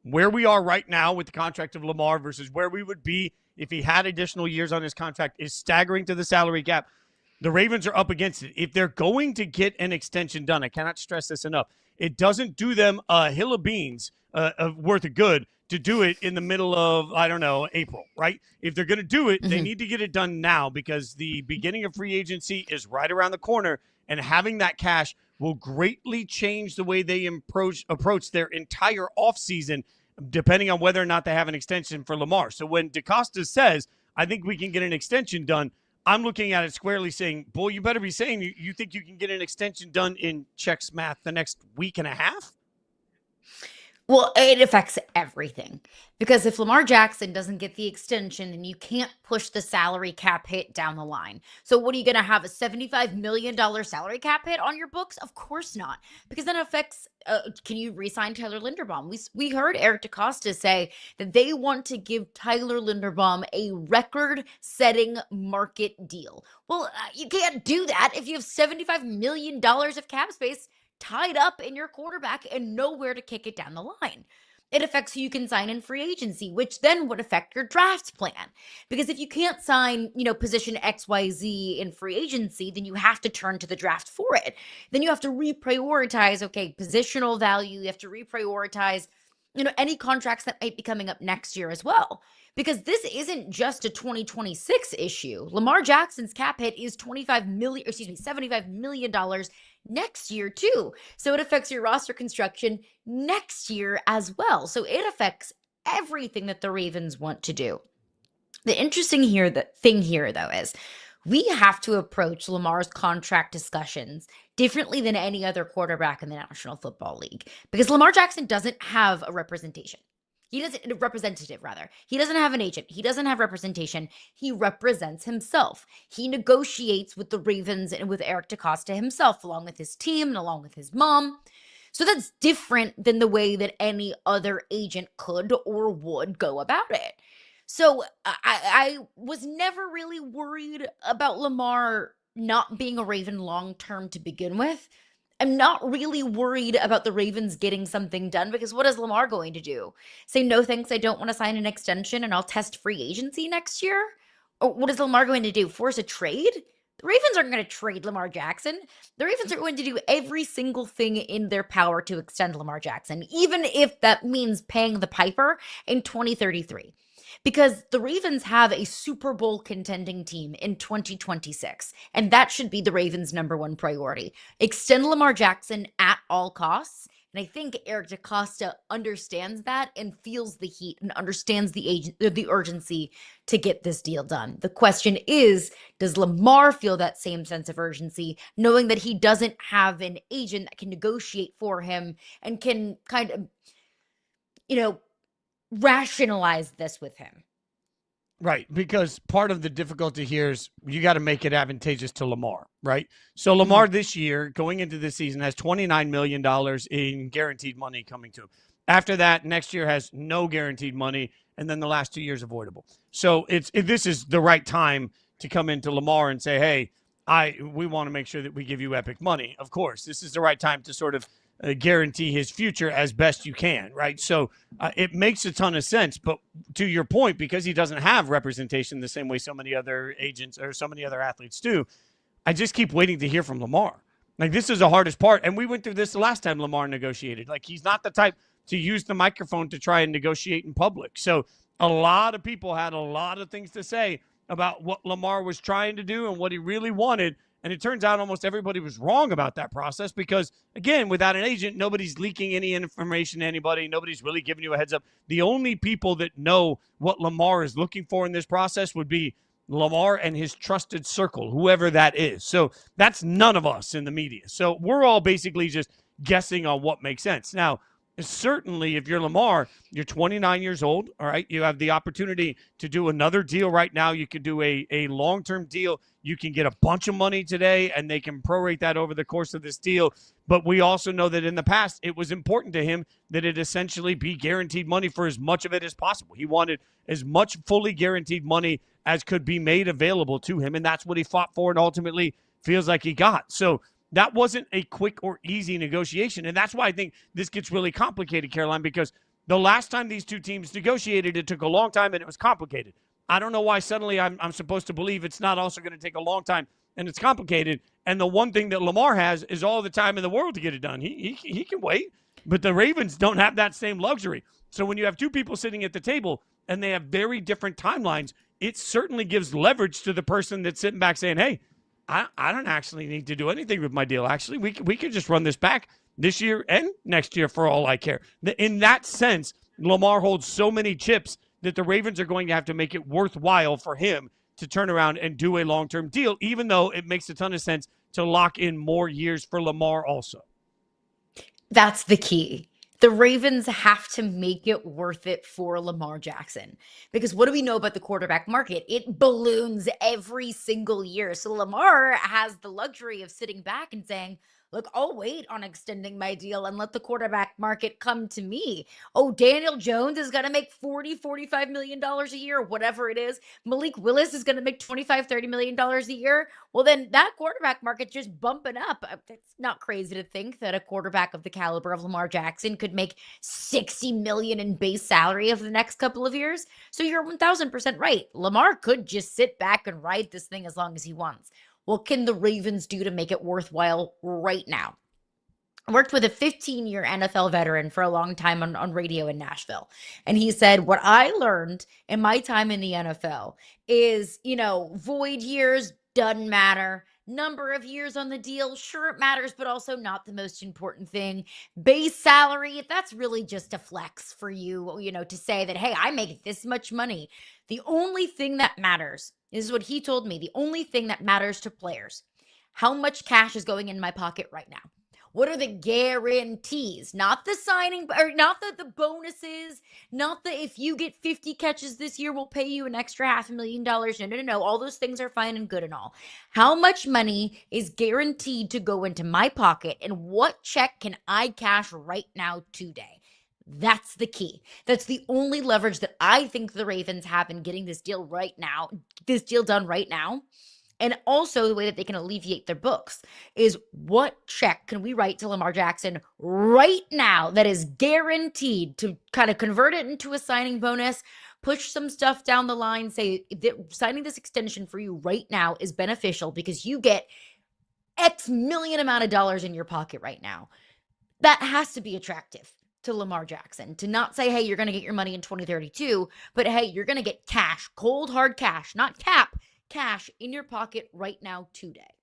where we are right now with the contract of Lamar versus where we would be if he had additional years on his contract is staggering to the salary cap. The Ravens are up against it. If they're going to get an extension done, I cannot stress this enough, it doesn't do them a hill of beans worth of good to do it in the middle of, I don't know, April, right? If they're going to do it, they need to get it done now because the beginning of free agency is right around the corner, and having that cash will greatly change the way they approach their entire offseason, depending on whether or not they have an extension for Lamar. So when DeCosta says, I think we can get an extension done, I'm looking at it squarely saying, boy, you better be saying you think you can get an extension done in checks math the next week and a half? Well, it affects everything because if Lamar Jackson doesn't get the extension, then you can't push the salary cap hit down the line. So what are you going to have, a $75 million salary cap hit on your books? Of course not, because then it affects, can you re-sign Tyler Linderbaum? We heard Eric DeCosta say that they want to give Tyler Linderbaum a record-setting market deal. Well, you can't do that if you have $75 million of cap space tied up in your quarterback and nowhere to kick it down the line. It affects who you can sign in free agency, which then would affect your draft plan. Because if you can't sign, position XYZ in free agency, then you have to turn to the draft for it. Then you have to reprioritize, positional value. You have to reprioritize, any contracts that might be coming up next year as well. Because this isn't just a 2026 issue. Lamar Jackson's cap hit is $75 million next year too. So it affects your roster construction next year as well. So it affects everything that the Ravens want to do. The interesting thing here though is we have to approach Lamar's contract discussions differently than any other quarterback in the National Football League because Lamar Jackson doesn't have a representation. He doesn't have an agent. He doesn't have representation. He represents himself. He negotiates with the Ravens and with Eric DeCosta himself, along with his team and along with his mom. So that's different than the way that any other agent could or would go about it. So I was never really worried about Lamar not being a Raven long-term to begin with. I'm not really worried about the Ravens getting something done because what is Lamar going to do? Say, no thanks, I don't want to sign an extension and I'll test free agency next year? Or what is Lamar going to do? Force a trade? The Ravens aren't going to trade Lamar Jackson. The Ravens are going to do every single thing in their power to extend Lamar Jackson, even if that means paying the piper in 2033. Because the Ravens have a Super Bowl contending team in 2026, and that should be the Ravens' number one priority. Extend Lamar Jackson at all costs, and I think Eric DeCosta understands that and feels the heat and understands the urgency to get this deal done. The question is, does Lamar feel that same sense of urgency, knowing that he doesn't have an agent that can negotiate for him and can kind of, rationalize this with him? Right, because part of the difficulty here is you got to make it advantageous to Lamar, right? So Lamar this year, going into this season, has $29 million in guaranteed money coming to him. After that, next year has no guaranteed money, and then the last 2 years avoidable. So this is the right time to come into Lamar and say, hey, we want to make sure that we give you epic money. Of course, this is the right time to sort of guarantee his future as best you can, right? So it makes a ton of sense. But to your point, because he doesn't have representation the same way so many other agents or so many other athletes do, I just keep waiting to hear from Lamar. Like, this is the hardest part. And we went through this the last time Lamar negotiated. Like, he's not the type to use the microphone to try and negotiate in public. So a lot of people had a lot of things to say about what Lamar was trying to do and what he really wanted. And it turns out almost everybody was wrong about that process because, again, without an agent, nobody's leaking any information to anybody. Nobody's really giving you a heads up. The only people that know what Lamar is looking for in this process would be Lamar and his trusted circle, whoever that is. So that's none of us in the media. So we're all basically just guessing on what makes sense. Now, certainly, if you're Lamar, you're 29 years old, all right? You have the opportunity to do another deal right now. You could do a long-term deal. You can get a bunch of money today, and they can prorate that over the course of this deal. But we also know that in the past, it was important to him that it essentially be guaranteed money for as much of it as possible. He wanted as much fully guaranteed money as could be made available to him, and that's what he fought for and ultimately feels like he got. So that wasn't a quick or easy negotiation, and that's why I think this gets really complicated, Caroline, because The last time these two teams negotiated, it took a long time and it was complicated. I don't know why suddenly I'm supposed to believe it's not also going to take a long time and it's complicated. And the one thing that Lamar has is all the time in the world to get it done. He can wait, but the Ravens don't have that same luxury. So when you have two people sitting at the table and they have very different timelines, it certainly gives leverage to the person that's sitting back saying, hey, I don't actually need to do anything with my deal. Actually, we could just run this back this year and next year for all I care. In that sense, Lamar holds so many chips that the Ravens are going to have to make it worthwhile for him to turn around and do a long-term deal, even though it makes a ton of sense to lock in more years for Lamar also. That's the key. The Ravens have to make it worth it for Lamar Jackson. Because what do we know about the quarterback market? It balloons every single year. So Lamar has the luxury of sitting back and saying, look, I'll wait on extending my deal and let the quarterback market come to me. Oh, Daniel Jones is going to make $40-45 million a year, whatever it is. Malik Willis is going to make $25-30 million a year. Well, then that quarterback market just bumping up. It's not crazy to think that a quarterback of the caliber of Lamar Jackson could make $60 million in base salary over the next couple of years. So you're 1000% right. Lamar could just sit back and ride this thing as long as he wants. What can the Ravens do to make it worthwhile right now? I worked with a 15-year NFL veteran for a long time on radio in Nashville. And he said, what I learned in my time in the NFL is, void years doesn't matter. Number of years on the deal, sure it matters, but also not the most important thing. Base salary, that's really just a flex for you, to say that, hey, I make this much money. The only thing that matters, this is what he told me, the only thing that matters to players, how much cash is going in my pocket right now. What are the guarantees? Not the signing, or not the bonuses, not the if you get 50 catches this year, we'll pay you an extra $500,000. No. All those things are fine and good and all. How much money is guaranteed to go into my pocket, and what check can I cash right now today? That's the key. That's the only leverage that I think the Ravens have in getting this deal done right now. And also the way that they can alleviate their books is what check can we write to Lamar Jackson right now that is guaranteed to kind of convert it into a signing bonus, push some stuff down the line, say that signing this extension for you right now is beneficial because you get X million amount of dollars in your pocket right now. That has to be attractive to Lamar Jackson, to not say, hey, you're going to get your money in 2032, but hey, you're going to get cash, cold hard cash, not cap, cash in your pocket right now today.